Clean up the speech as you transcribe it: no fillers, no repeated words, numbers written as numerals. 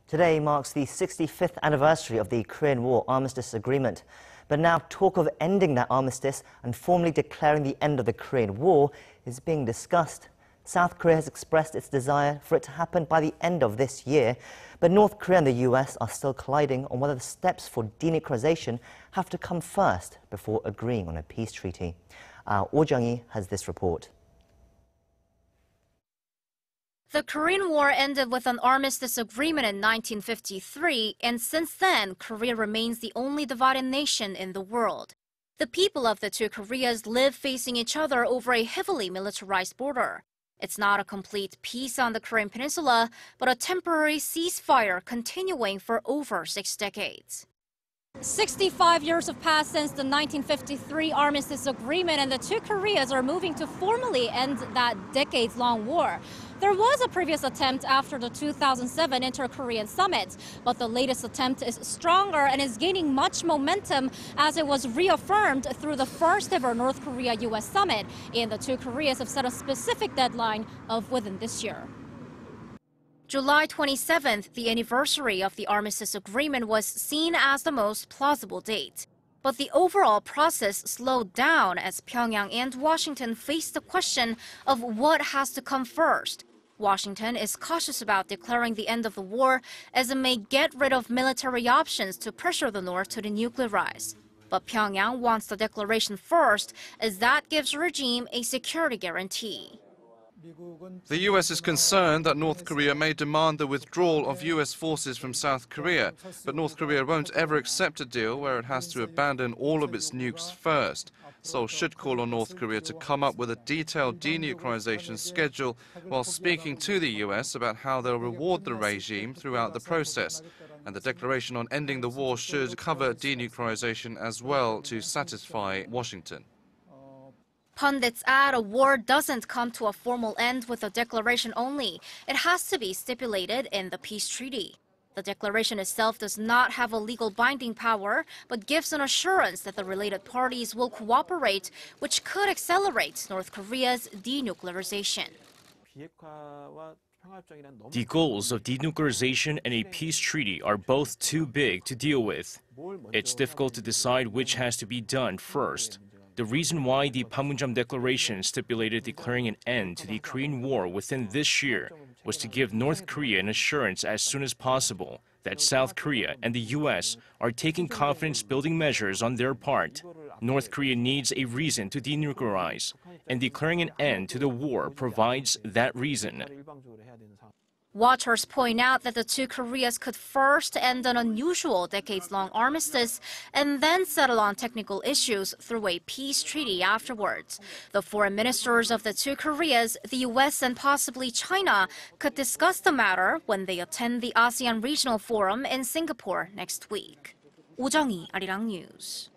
Today marks the 65th anniversary of the Korean War Armistice Agreement. But now talk of ending that armistice and formally declaring the end of the Korean War is being discussed. South Korea has expressed its desire for it to happen by the end of this year, but North Korea and the U.S. are still colliding on whether the steps for denuclearization have to come first before agreeing on a peace treaty. Oh Jung-hee has this report. The Korean War ended with an armistice agreement in 1953, and since then, Korea remains the only divided nation in the world. The people of the two Koreas live facing each other over a heavily militarized border. It's not a complete peace on the Korean Peninsula, but a temporary ceasefire continuing for over 6 decades. 65 years have passed since the 1953 Armistice Agreement, and the two Koreas are moving to formally end that decades-long war. There was a previous attempt after the 2007 Inter-Korean Summit, but the latest attempt is stronger and is gaining much momentum as it was reaffirmed through the first-ever North Korea-U.S. summit, and the two Koreas have set a specific deadline of within this year. July 27th, the anniversary of the Armistice Agreement, was seen as the most plausible date. But the overall process slowed down as Pyongyang and Washington faced the question of what has to come first. Washington is cautious about declaring the end of the war as it may get rid of military options to pressure the North to denuclearize. But Pyongyang wants the declaration first as that gives the regime a security guarantee. The U.S. is concerned that North Korea may demand the withdrawal of U.S. forces from South Korea, but North Korea won't ever accept a deal where it has to abandon all of its nukes first. Seoul should call on North Korea to come up with a detailed denuclearization schedule while speaking to the U.S. about how they'll reward the regime throughout the process. And the declaration on ending the war should cover denuclearization as well to satisfy Washington. Pundits add a war doesn't come to a formal end with a declaration only. It has to be stipulated in the peace treaty. The declaration itself does not have a legal binding power, but gives an assurance that the related parties will cooperate, which could accelerate North Korea's denuclearization. The goals of denuclearization and a peace treaty are both too big to deal with. It's difficult to decide which has to be done first. The reason why the Panmunjom Declaration stipulated declaring an end to the Korean War within this year was to give North Korea an assurance as soon as possible that South Korea and the U.S. are taking confidence-building measures on their part. North Korea needs a reason to denuclearize, and declaring an end to the war provides that reason. Watchers point out that the two Koreas could first end an unusual decades-long armistice and then settle on technical issues through a peace treaty afterwards. The foreign ministers of the two Koreas, the U.S. and possibly China, could discuss the matter when they attend the ASEAN Regional Forum in Singapore next week. Oh Jung-hee, Arirang News.